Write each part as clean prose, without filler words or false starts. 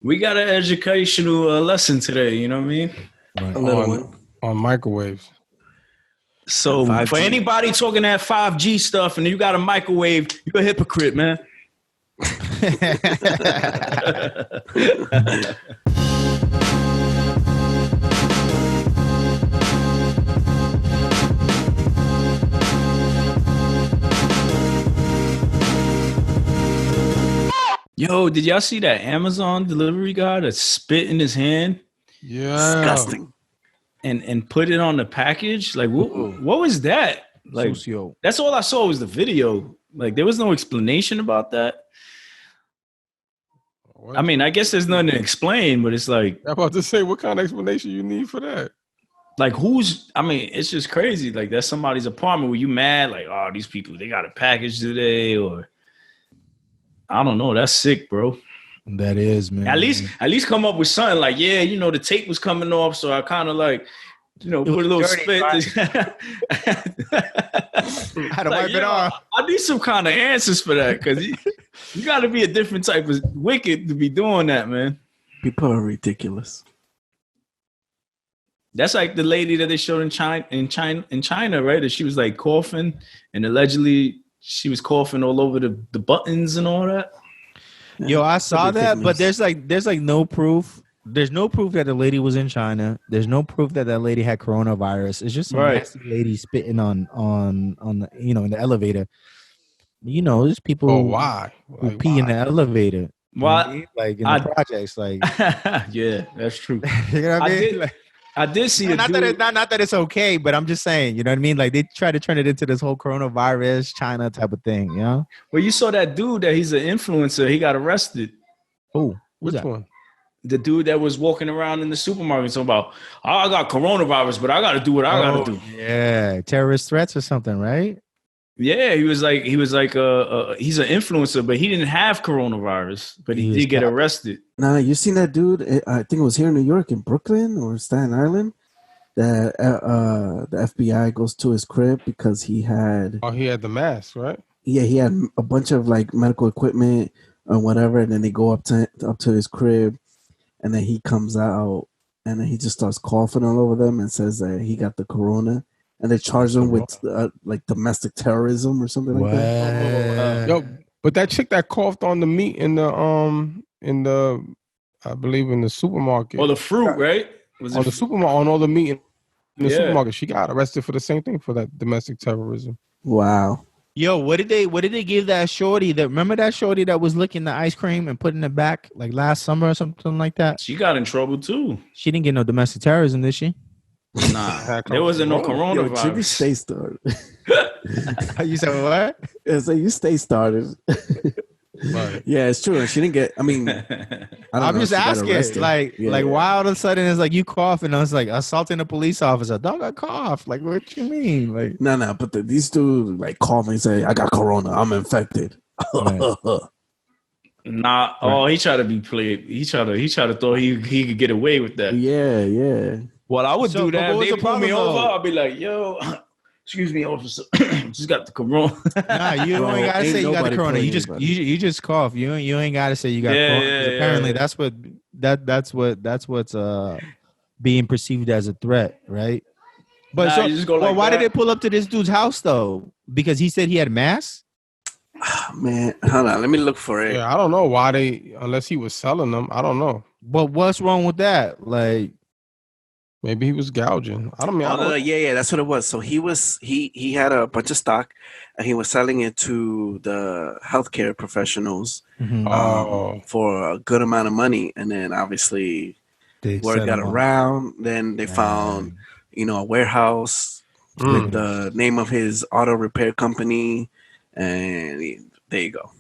We got an educational lesson today. You know what I mean? Right. A little one. On microwaves. So for anybody talking that 5G stuff and you got a microwave, you're a hypocrite, man. Yo, did y'all see that Amazon delivery guy that spit in his hand? Yeah. Disgusting. And put it on the package? Like, what was that? Like, Socio. that's all I saw was the video. Like, there was no explanation about that. I mean, I guess there's nothing to explain, but it's like... I'm about to say, what kind of explanation you need for that? Like, it's just crazy. Like, that's somebody's apartment. Were you mad? Like, oh, these people, they got a package today, or... I don't know. That's sick, bro. That is, man. At least come up with something like, yeah, the tape was coming off, so I kind of like, put a little spit. I had to wipe it off. I need some kind of answers for that, because you got to be a different type of wicked to be doing that, man. People are ridiculous. That's like the lady that they showed in China, right? That she was like coughing, and allegedly she was coughing all over the buttons and all that. Yo, I saw that, but there's like no proof. There's no proof that the lady was in China. There's no proof that lady had coronavirus. It's just some nasty lady spitting on the, in the elevator. There's people. Oh, why? Who pee in the elevator. Why? Like in the projects, like. Yeah, that's true. You know what I mean? I did see not that it's okay, but I'm just saying, you know what I mean? Like they try to turn it into this whole coronavirus China type of thing, you know? Well, you saw that dude that he's an influencer. He got arrested. Oh, which one? The dude that was walking around in the supermarket talking about, oh, I got coronavirus, but I got to do what I got to do. Yeah, terrorist threats or something, right? Yeah, he was like, he's an influencer, but he didn't have coronavirus, but he did get arrested. Nah, you seen that dude? I think it was here in New York, in Brooklyn or Staten Island. That the FBI goes to his crib because he had. Oh, he had the mask, right? Yeah, he had a bunch of like medical equipment or whatever, and then they go up to his crib, and then he comes out, and then he just starts coughing all over them and says that he got the corona. And they charged him with like domestic terrorism or something like that. Yo, but that chick that coughed on the meat in the I believe in the supermarket. Or the fruit, right? On the supermarket, on all the meat in the supermarket, she got arrested for the same thing, for that domestic terrorism. Wow. Yo, what did they give that shorty? Remember that shorty that was licking the ice cream and putting it back like last summer or something like that? She got in trouble too. She didn't get no domestic terrorism, did she? Nah, there wasn't no coronavirus. Yo, Jimmy, stay started. You said what? Yeah, so you stay started. Right. Yeah, it's true. She didn't get. I mean, I'm just asking. Like why all of a sudden it's like you cough and I was like assaulting a police officer. Dog, I cough. Like, what you mean? Like, no. But these dudes like call me and say, "I got corona. I'm infected." Right. Nah. Oh, he tried to be played. He tried to thought he could get away with that. Yeah. Well, I would do that. If they pull me over, though? I'll be like, yo, excuse me, officer. Just got the corona. Nah, you ain't gotta say you got the corona. You just cough. You ain't gotta say you got corona. Apparently that's what's being perceived as a threat, right? But why did they pull up to this dude's house though? Because he said he had masks? Man, hold on, let me look for it. Yeah, I don't know why unless he was selling them. I don't know. But what's wrong with that? Like, maybe he was gouging. I don't mean. Yeah, that's what it was. So he had a bunch of stock, and he was selling it to the healthcare professionals for a good amount of money. And then obviously, word got around. Then they found, a warehouse with the name of his auto repair company, and there you go.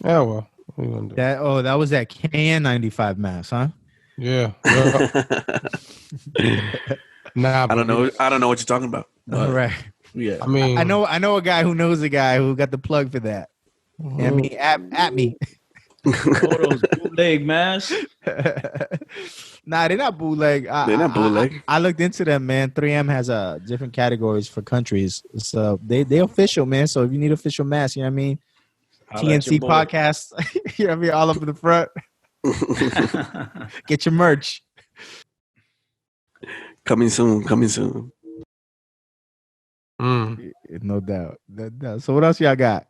Yeah, well, that was that KN95 mask, huh? Yeah. Nah, I don't know what you're talking about. All right. Yeah. I mean, I know a guy who knows a guy who got the plug for that. I mean, at me. All those bootleg masks. Nah, they're not bootleg. They're not bootleg. I looked into them, man. 3M has different categories for countries. So they official, man. So if you need official masks, you know what I mean? TNC podcast. You know what I mean? All up in the front. Get your merch. Coming soon. No doubt. So what else y'all got?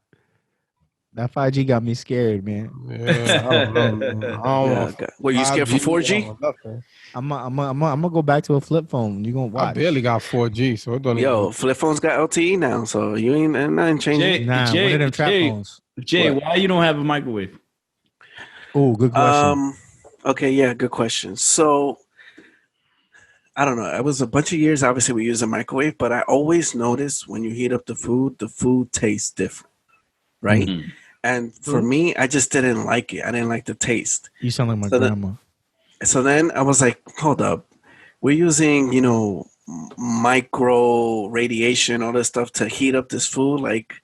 That 5G got me scared, man. Yeah, I don't know. Were you scared for 4G? I'm gonna go back to a flip phone. You gonna watch? I barely got 4G, so it don't Yo, flip phones got LTE now, so you ain't nothing changing. One of them trap phones. Jay, why you don't have a microwave? Oh, good question. Okay, yeah, good question. So I don't know. It was a bunch of years. Obviously, we use a microwave, but I always notice when you heat up the food tastes different, right? Mm-hmm. And for me, I just didn't like it. I didn't like the taste. You sound like my grandma. So then I was like, hold up. We're using, micro radiation, all this stuff to heat up this food. Like,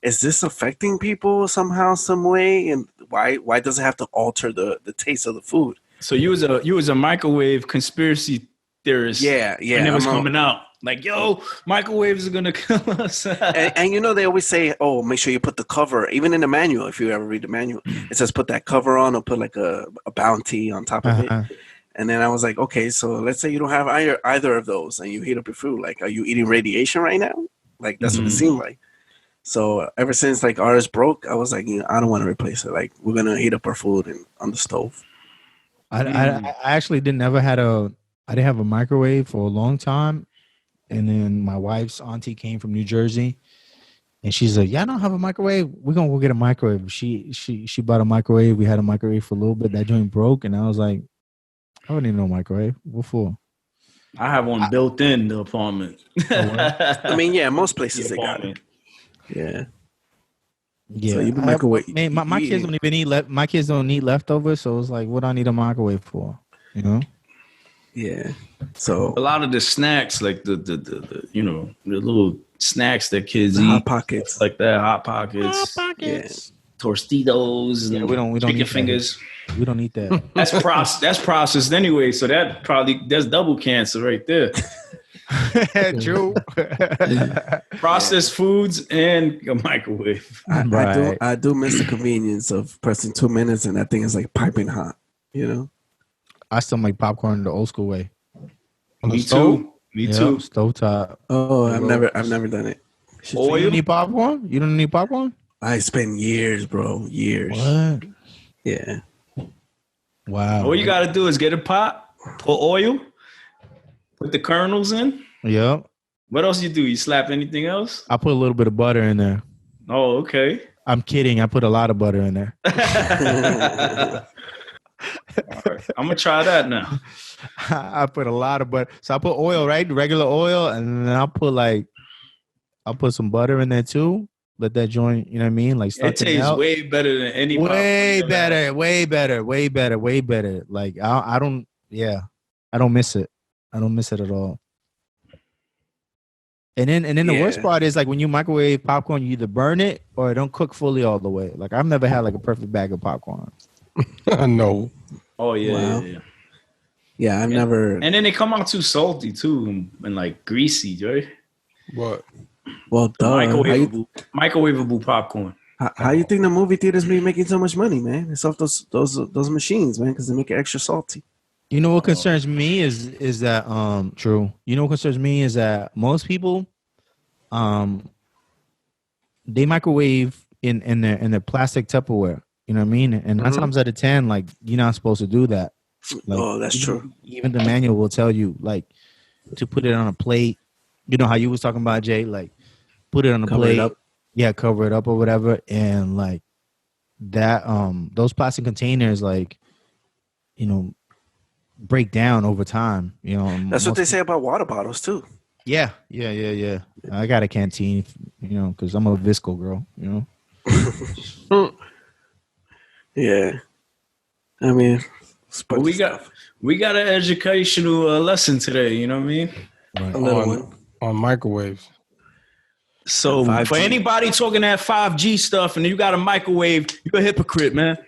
is this affecting people somehow, some way? And why does it have to alter the taste of the food? So you was a microwave conspiracy theorist. Yeah. And it was coming out. Like, yo, microwaves are going to kill us. and they always say, oh, make sure you put the cover. Even in the manual, if you ever read the manual, it says put that cover on or put like a bounty on top of it. And then I was like, okay, so let's say you don't have either of those and you heat up your food. Like, are you eating radiation right now? Like, that's what it seemed like. So ever since like ours broke, I was like, I don't want to replace it. Like, we're going to heat up our food on the stove. I actually I didn't have a microwave for a long time. And then my wife's auntie came from New Jersey, and she's like, "Yeah, I don't have a microwave. We're gonna go get a microwave." She bought a microwave. We had a microwave for a little bit. That joint broke, and I was like, "I don't need no microwave. What for?" I have one built in the apartment. I mean, yeah, most places they got it. Yeah. Yeah. So you microwave. Man, my kids don't even eat my kids don't eat leftovers, so it's like, what do I need a microwave for? You know? Yeah. So a lot of the snacks, like the the little snacks that kids eat, hot pockets, like that, hot pockets, yeah, Tostitos, and we don't chicken eat fingers. That. We don't eat that. That's processed anyway, so that's double cancer right there. True. Processed foods and a microwave. I do miss the convenience of pressing 2 minutes and that thing is like piping hot. I still make popcorn the old school way. Me too. Stovetop. Oh, I've never done it. Oh, you need popcorn? You don't need popcorn? I spent years, bro. Years. What? Yeah. Wow. All you gotta do is get a pot, put oil, put the kernels in. Yep. What else you do? You slap anything else? I put a little bit of butter in there. Oh, okay. I'm kidding. I put a lot of butter in there. Right. I'm gonna try that now. I put a lot of butter. So I put oil, right? Regular oil, and then I'll put some butter in there too. Let that joint, you know what I mean? Like it tastes way better than any. Way better. Like I don't miss it. I don't miss it at all. And then the worst part is like when you microwave popcorn, you either burn it or it don't cook fully all the way. Like I've never had like a perfect bag of popcorn. No. Oh yeah, wow. Yeah, I've never. And then they come out too salty too, and like greasy, right? What? Well, microwavable popcorn. How you think the movie theaters be making so much money, man? It's off those machines, man, because they make it extra salty. You know what concerns me is that true. You know what concerns me is that most people, they microwave in their plastic Tupperware. You know what I mean? And 9 times out of 10, like you're not supposed to do that. Like, that's true. Even the manual will tell you like to put it on a plate. You know how you was talking about, Jay? Like put it on a plate. Cover it up or whatever. And like that, those plastic containers, like, break down over time. That's what they say about water bottles too. Yeah. I got a canteen, because I'm a Visco girl. Yeah, I mean, we got an educational lesson today. You know what I mean? Right. On microwaves. So 5G. For anybody talking that 5G stuff and you got a microwave, you're a hypocrite, man.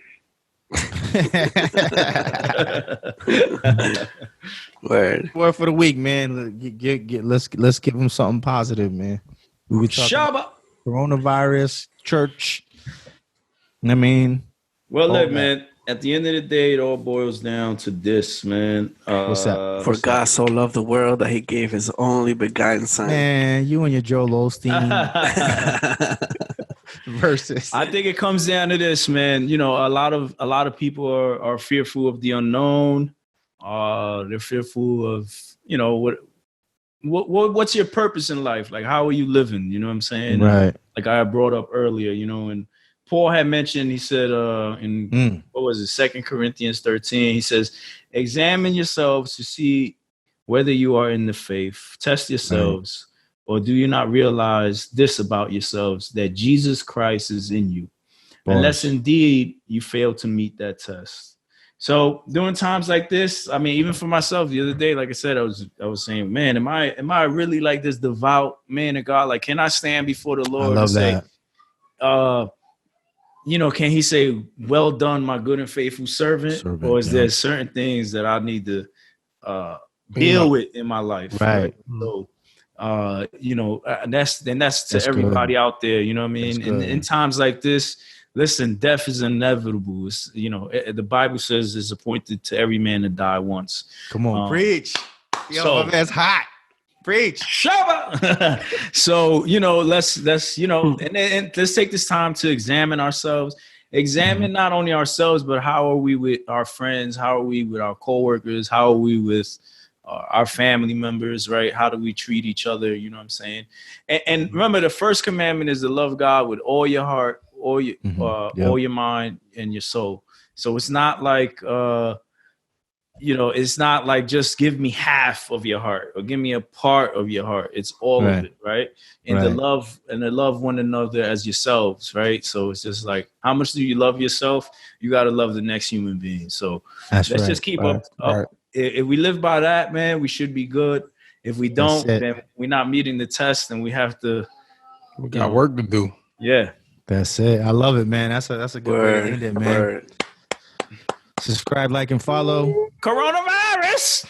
Word for the week, man. Let's give them something positive, man. We were talking coronavirus, church. I mean, well, look, man. at the end of the day, it all boils down to this, man. What's that? For God so loved the world that he gave his only begotten son. Man, you and your Joel Osteen versus. I think it comes down to this, man. You know, a lot of people are fearful of the unknown. They're fearful of, you know, what's your purpose in life? Like, how are you living? You know what I'm saying? Right. Like I brought up earlier, you know, and Paul had mentioned, he said in what was it, 2 Corinthians 13, he says, examine yourselves to see whether you are in the faith. Test yourselves. Or do you not realize this about yourselves, that Jesus Christ is in you? Unless indeed you fail to meet that test. So during times like this, I mean, even for myself, the other day, like I said, I was saying, man, am I really like this devout man of God? Like, can I stand before the Lord and say, you know, can he say, well done, my good and faithful servant? Or is there certain things that I need to deal with in my life? Right. So, you know, that's to everybody good. Out there, you know what I mean? In times like this, listen, death is inevitable. It's, you know, the Bible says it's appointed to every man to die once. Come on, preach. Yo, my man's hot. Preach. Shabba. So, you know, let's you know, and let's take this time to examine ourselves. Examine not only ourselves, but how are we with our friends? How are we with our coworkers? How are we with our family members, right? How do we treat each other? You know what I'm saying? And remember, the first commandment is to love God with all your heart, all your mind, and your soul. So it's not like, you know, it's not like just give me half of your heart or give me a part of your heart. It's all of it, right? And to love one another as yourselves, right? So it's just like, how much do you love yourself? You got to love the next human being. So let's just keep up. If we live by that, man, we should be good. If we don't, then we're not meeting the test, and we have to. We got work to do. Yeah, that's it. I love it, man. That's a good way to end it, man. Subscribe, like, and follow. Coronavirus.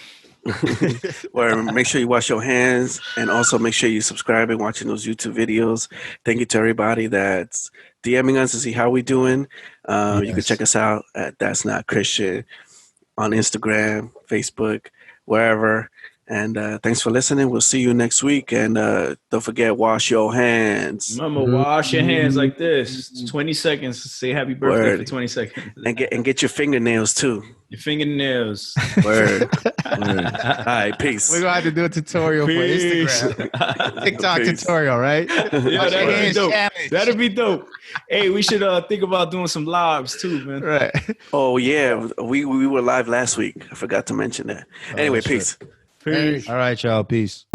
Or make sure you wash your hands, and also make sure you subscribe and watching those YouTube videos. Thank you to everybody that's DMing us to see how we doing. You can check us out at That's Not Christian on Instagram, Facebook, wherever. And thanks for listening. We'll see you next week. And don't forget, wash your hands. Remember, wash your hands like this. It's 20 seconds. Say happy birthday for 20 seconds. And get your fingernails too. Your fingernails. Word. All right, peace. We're going to have to do a tutorial for Instagram. TikTok tutorial, right? Yeah, that'd be dope. That'd be dope. Hey, we should think about doing some lives too, man. Right. Oh, yeah. We were live last week. I forgot to mention that. Anyway, peace. Peace. All right, y'all. Peace.